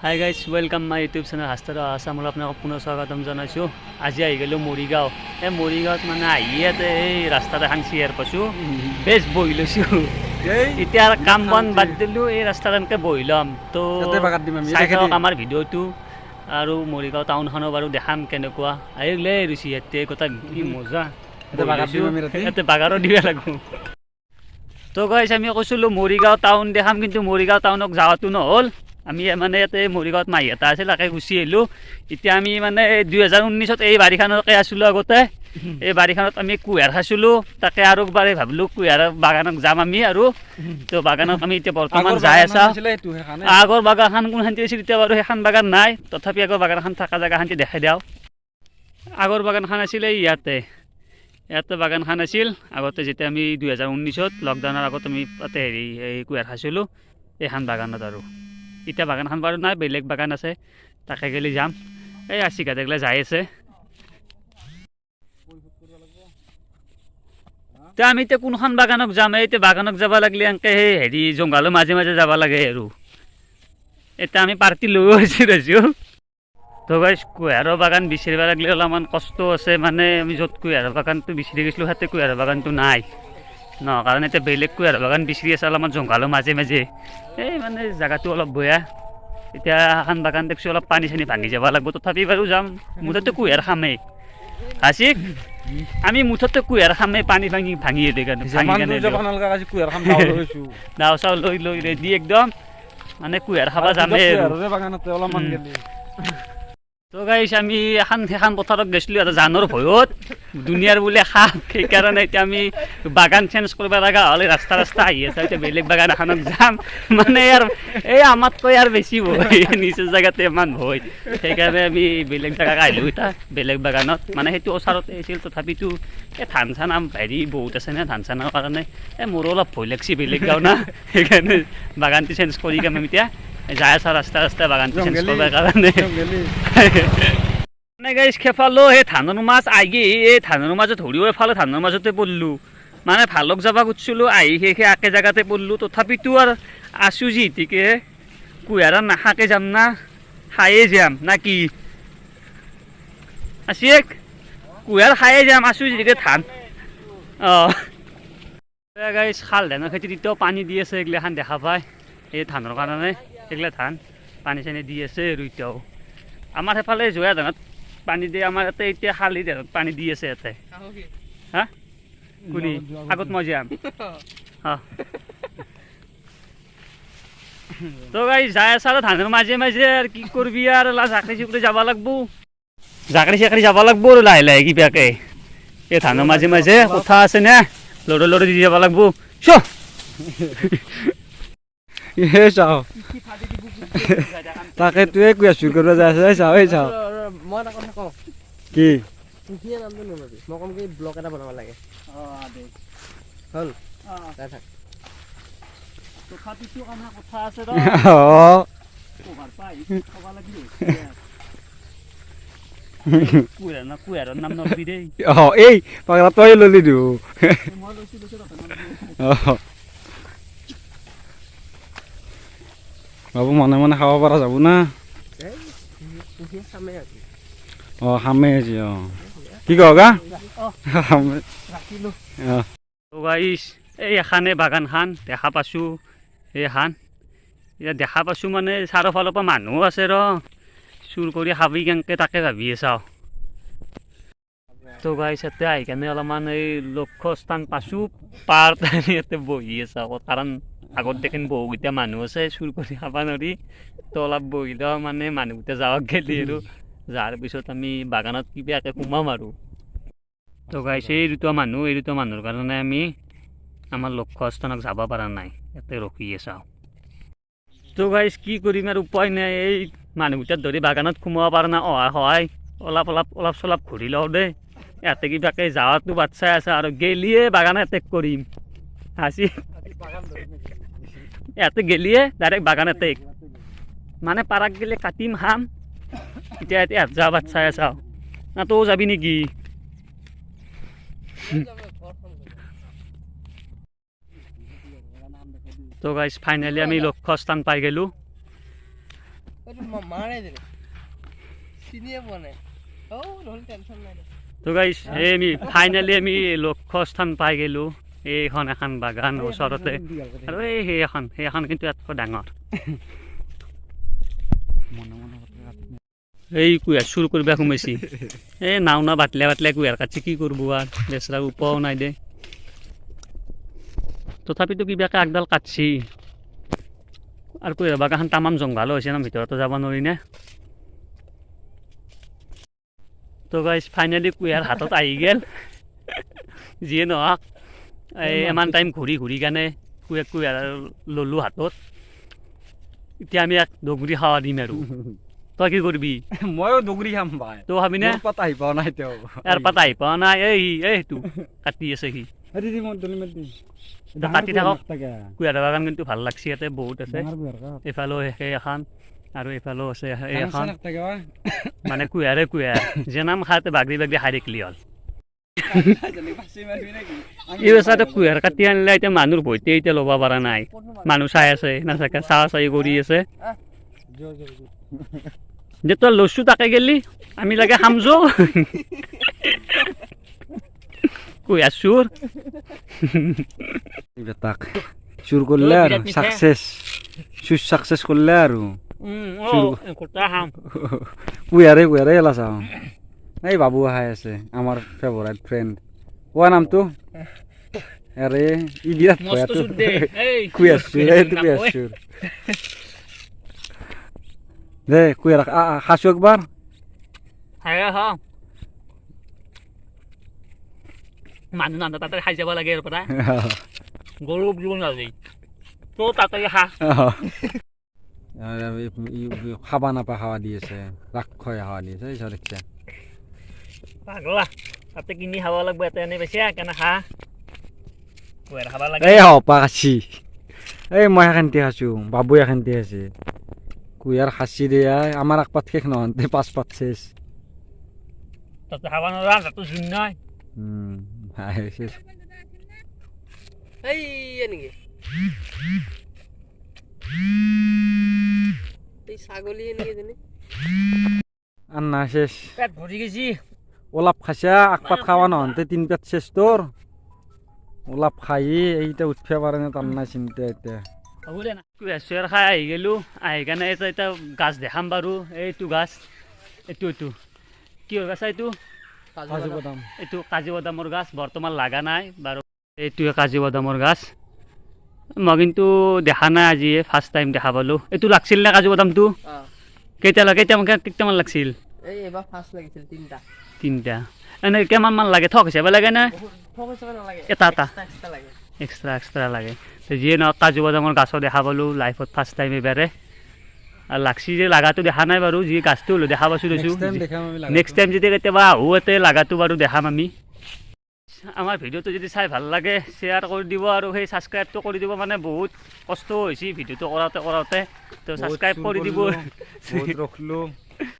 High guys welcome my YouTube channel হাস্তাৰ আছামলৈ আপোনালোকক পুনৰ স্বাগতম জনাইছোঁ। আজি আহি গ'লোঁ মৰিগাঁও। এই মৰিগাঁৱত মানে আহি ইয়াতে এই ৰাস্তাত এখন চেয়াৰ পাইছোঁ, বেছ বহি লৈছোঁ। এতিয়া কাম বন বাদ দিলোঁ, এই ৰাস্তাত এনেকৈ বহি ল'ম। তো চাই থাকক আমাৰ ভিডিঅ'টো আৰু মৰিগাঁও টাউনখনো বাৰু দেখাম কেনেকুৱা। আহি লৈ আহিছোঁ ইয়াতে গোটেই কি মজা, ইয়াতে বাগাৰো দিব লাগিব। তো গাইজ আমি কৈছিলোঁ মৰিগাঁও টাউন দেখাম, কিন্তু মৰিগাঁও টাউনক যোৱাটো নহ'ল। আমি মানে ইয়াতে মৰিগাঁৱত মাহী এটা আছিল, তাকে গুচি আহিলোঁ। এতিয়া আমি মানে 2019ত এই বাৰীখনতে আছিলোঁ আগতে। এই বাৰীখনত আমি কুঁহিয়াৰ খাইছিলোঁ, তাকে আৰু একবাৰে ভাবিলোঁ কুঁহিয়াৰ বাগানত যাম আমি। আৰু তো বাগানত আমি এতিয়া বৰ্তমান যাই আছোঁ। আগৰ বাগানখন কোনখান্তি আছিল এতিয়া বাৰু সেইখন বাগান নাই, তথাপি আগৰ বাগানখন থকা জেগাখান্তি দেখাই দিওঁ। আগৰ বাগানখন আছিলে ইয়াতে বাগানখন আছিল আগতে, যেতিয়া আমি 2019ত লকডাউনৰ আগত আমি তাতে এই কুঁহিয়াৰ খাইছিলোঁ এইখন বাগানত। আৰু এতিয়া বাগানখন বাৰু নাই, বেলেগ বাগান আছে, তাকে গেলি যাম। এই আশিকা দেখলে যাই আছে। এতিয়া আমি এতিয়া কোনখন বাগানক যাম? এতিয়া বাগানক যাব লাগিলে এনেকৈ সেই হেৰি জংঘালৰ মাজে মাজে যাব লাগে। আৰু এতিয়া আমি পাৰ্টি লৈও আহিছোঁ। তো গাইজ কুঁহিয়াৰৰ বাগান বিচাৰিব লাগিলে অলপমান কষ্ট আছে। মানে আমি য'ত কুঁহিয়াৰৰ বাগানটো বিচাৰি গৈছিলোঁ তাতে কুঁহিয়াৰৰ বাগানটো নাই ন, কাৰণ এতিয়া বেলেগ কুঁহিয়াৰৰ বাগান বিচাৰি আছে অলপমান জংঘালৰ মাজে মাজে। এই মানে জেগাটো অলপ বেয়া। এতিয়া এখন বাগান দেখিছোঁ অলপ পানী চানী ভাঙি যাব লাগিব, তথাপি বাৰু যাম। মুঠতে কুঁহিয়াৰ খামেই আছিক, আমি মুঠতে কুঁহিয়াৰ খামেই, পানী ভাঙি দাও চাও লৈ লৈ ৰেডি একদম, মানে কুঁহিয়াৰ খাব যামেই। তো গাইছ আমি সেইখন পথাৰত গৈছিলোঁ আৰু জানৰ ভয়ত, দুনিয়াৰ বোলে সাপ, সেইকাৰণে এতিয়া আমি বাগান চেঞ্জ কৰিব লগা হ'লে ৰাস্তা আহি আছে। এতিয়া বেলেগ বাগান এখনত যাম, মানে আৰু এই আমাতকৈ আৰু বেছি ভয়, নিচৰ জেগাতে ইমান ভয়। সেইকাৰণে আমি বেলেগ জেগাত আহিলোঁ এতিয়া, বেলেগ বাগানত। মানে সেইটো ওচৰতে আছিল, তথাপিতো এই ধান চান হেৰি বহুত আছে না, ধান চানৰ কাৰণে এই মোৰো অলপ ভয় লাগছি বেলেগ গাঁও না, সেইকাৰণে বাগানটো চেঞ্জ কৰি যাম আমি এতিয়া। যাই আছা ৰাস্তা বাগানটো চেঞ্জ কৰিবৰ কাৰণে। মানে গাইছ খেপালো সেই ধানৰ মাছ আহি, এই ধানৰ মাজত ধৰিও এফালে ধানৰ মাজতে পৰিলোঁ। মানে ভালক যাব খুজিছিলোঁ, আহি সেই একে জেগাতে পৰিলোঁ। তথাপিতো আৰু আছোঁ যিহেতুকে কুঁহিয়াৰ নাখাকে যাম না, খায়ে যাম না কি আছিক, কুঁহিয়াৰ খায়ে যাম। আছোঁ যিহেতুকে ধান গাইছ খাল ধানৰ খেতিত এতিয়াও পানী দি আছে, এইগিলাখান দেখা পায় এই ধানৰ কাৰণে। এইগিলা ধান পানী চানী দি আছে আৰু এতিয়াও। আমাৰ সেইফালে জোয়া ধানত পানী দিয়ে, আমাৰ ইয়াতে এতিয়া শালি ধানত পানী দি আছে ইয়াতে। হা কোনি আগত মই যাম। তো গাই যাই আছা আৰু ধানৰ মাজে মাজে, আৰু কি কৰিবি আৰু জাকৰি চাকৰি যাব লাগব, জাকৰি চাকৰি যাব লাগব আৰু লাহে লাহে কিবাকে। এই ধানৰ মাজে মাজে কথা আছে নে, লৰি দি যাব লাগব। চাও তাকে তুই কুঁহিয়াৰ চুৰ কৰিব যাই আছে, চাও এই চাও মই এটা কথা কওঁ কি কুঁহিয়াৰ নামটো নলবি, মই কম কি ব্লগ এটা বনাব লাগে। হ'ল যাই থাক। তথাপিতো আমাৰ কথা আছে ৰ, কুঁহিয়াৰৰ নাম নলবি দেই। এই পাগলা তই ললি দিও। বাবু মনে মনে খাব পৰা যাব না। খামেই আজি কি কওঁ গা এই এখানে বাগানখান দেখা পাইছোঁ। এইখান এতিয়া দেখা পাইছোঁ মানে চাৰিওফালৰ পৰা মানুহো আছে ৰ, চুৰ কৰি খাবি কেনেকৈ তাকে ভাবিয়ে চাওঁ। তো গাইছ ইয়াতে আহি কেনে অলপমান এই লক্ষ্য স্থান পাইছোঁ, পাৰ ইয়াতে বহি আছে। কাৰণ আগত দেখোন বহুকেইটা মানুহ আছে, চুৰ কৰি খাব নোৱাৰি। তো অলপ বহি লওঁ, মানে মানুহকেইটা যাওক গেলি আৰু যাৰ পিছত আমি বাগানত কিবাকৈ সোমাম আৰু। তো গাইছ এই দুটা মানুহৰ কাৰণে আমি আমাৰ লক্ষ্য স্থানক যাব পৰা নাই, ইয়াতে ৰখিয়ে চাওঁ। তো গাইছ কি কৰিম আৰু উপায় নাই, এই মানুহকেইটাৰ ধৰি বাগানত সোমাব পৰা নাই। সহায় অলপ চলপ ঘূৰি লওঁ দেই, ইয়াতে কিবাকৈ যাৱাতো বাট চাই আছে আৰু গেলিয়ে বাগানত এটেক কৰিম। হাসি ইয়াতে গেলিয়ে ডাইৰেক্ট বাগান এটেক, মানে পাৰাক গেলে কাটিম খাম। এতিয়া ইয়াত যা বাট চাই চাওঁ না, তও যাবি নেকি? তো গাইছ ফাইনেলি আমি লক্ষ্য স্থান পাই গেলোঁ। এইটো মাৰে দিলে চিনিয়ে পোৱা নাই নহ'লে টেনশ্যন নাই তো গাইছ এই আমি ফাইনেলি আমি লক্ষ্য স্থান পাই গ'লোঁ এইখন এখন বাগান ওচৰতে আৰু সেইখন কিন্তু ইয়াতকৈ ডাঙৰ এই কুঁহিয়াৰ চুৰ কৰিব সোমাইছি এই নাও বাটলে কুঁহিয়াৰ কাটছি কি কৰিব আৰু বেচৰা উপায়ো নাই দে তথাপিতো কিবাকে আগডাল কাটছি আৰু কুঁহিয়াৰ বাগানখন তামাম জংঘালো হৈছে ন ভিতৰতো যাব নোৱাৰি নে তো গাইছ ফাইনেলি কুঁহিয়াৰ হাতত আহি গ'ল যিয়ে নহওক এই ইমান টাইম ঘূৰি কেনে কুঁহিয়াৰ ল'লোঁ হাতত এতিয়া আমি এক দগৰি খাৱা দিম আৰু তই কি কৰিবি ময়ো দগৰি খাম ভাই তই খাবিনে পাত আহি পোৱা নাই তেওঁ ইয়াৰ পাত আহি পোৱা নাই এইটো কাটি আছে সি কাটি থাকক কুঁহিয়াৰ বাগান কিন্তু ভাল লাগছি ইয়াতে বহুত আছে এইফালেও সেই এখন আৰু এইফালেও আছে এই এখন মানে কুঁহিয়াৰ যে নাম খাতে বাগৰি খাই দেখিলি হ'ল এই বেচাটো কুঁহিয়াৰ কাটি আনিলে এতিয়া মানুহৰ ভয়তে এতিয়া ল'ব পৰা নাই মানুহ চাই আছে নাচাকে চাই কৰি আছে যে তই লৈছো তাকে গেলি আমি লাগে খামজো কুঁহিয়াৰ চুৰ তাক চুৰ কৰিলে আৰু চাকচেছ কৰিলে আৰু কুঁহিয়াৰে এলা চাওঁ এই বাবু খাই আছে আমাৰ ফেভৰেট ফ্ৰেণ্ড কোৱা নামটো আৰে ই বিৰাট ভয়াটো কুঁহিয়াৰ চুৰ দে কুঁহিয়াৰ খাইছো একবাৰ মানুহ নান্দ তাতে খাই যাব লাগে ইয়াৰ পৰা গৰু দিব নালাগে তই তাতে খা খাবা নাপা খাৱা দি আছে ৰাক্ষই খাৱা দি আছে দেখিছে পাগলা তাতে কিনি খাব লাগিব এটা এনে বেছি কেনে খা কুঁহিয়াৰ খাব লাগে এই হপা খাচি এই মই এখানটি খাইছোঁ বাবু এখানটি আছে কুঁহিয়াৰ খাচি দিয়া আমাৰ এক পাত শেষ নহওঁতে 5 পাত চেছ তাতে খাব নোৱাৰা তাতো জোন নাই এই নেকি এই ছাগলী নেকি এজনী আন্না শেষ পেট ভৰি গৈছি ওলাপ খাইছা এক পাত খাৱা নহওঁতে 3 পাত চেছ তোৰ ওলাপ খাই এইটা উঠিব পাৰে নে তাৰ নাই চিন্তা এতিয়া কুঁহিয়াৰ খাই আহি গ'লোঁ আহি কেনে এতিয়া গাছ দেখাম বাৰু এইটো গাছ এইটো কিহৰ গাছ এইটো এইটো কাজু বাদামৰ গাছ বৰ্তমান লগা নাই বাৰু এইটোৱে কাজু বাদামৰ গাছ মই কিন্তু দেখা নাই আজি ফাৰ্ষ্ট টাইম দেখা পালোঁ এইটো লাগছিল নে কাজু বাদামটো কেইটামান লাগছিল এইবাৰ ফাৰ্ষ্ট লাগিছিল 3টা এনে কিমানমান লাগে থক হিচাপে লাগে নে এটা এক্সট্ৰা লাগে যিয়ে নহওক কাজু বাদামৰ গাছো দেখা পালোঁ লাইফত ফাৰ্ষ্ট টাইম এবাৰে আৰু লাগছি যে লাগাটো দেখা নাই বাৰু যি গাছটো হ'লেও দেখা পাইছোঁ নেক্সট টাইম যদি কেতিয়াবা আহোঁ ইয়াতে লাগাটো বাৰু দেখাম আমি আমাৰ ভিডিঅ'টো যদি চাই ভাল লাগে শ্বেয়াৰ কৰি দিব আৰু সেই ছাবস্ক্ৰাইবটো কৰি দিব মানে বহুত কষ্ট হৈছে ভিডিঅ'টো কৰাওঁতে তো ছাবস্ক্ৰাইব কৰি দিব ৰখিলোঁ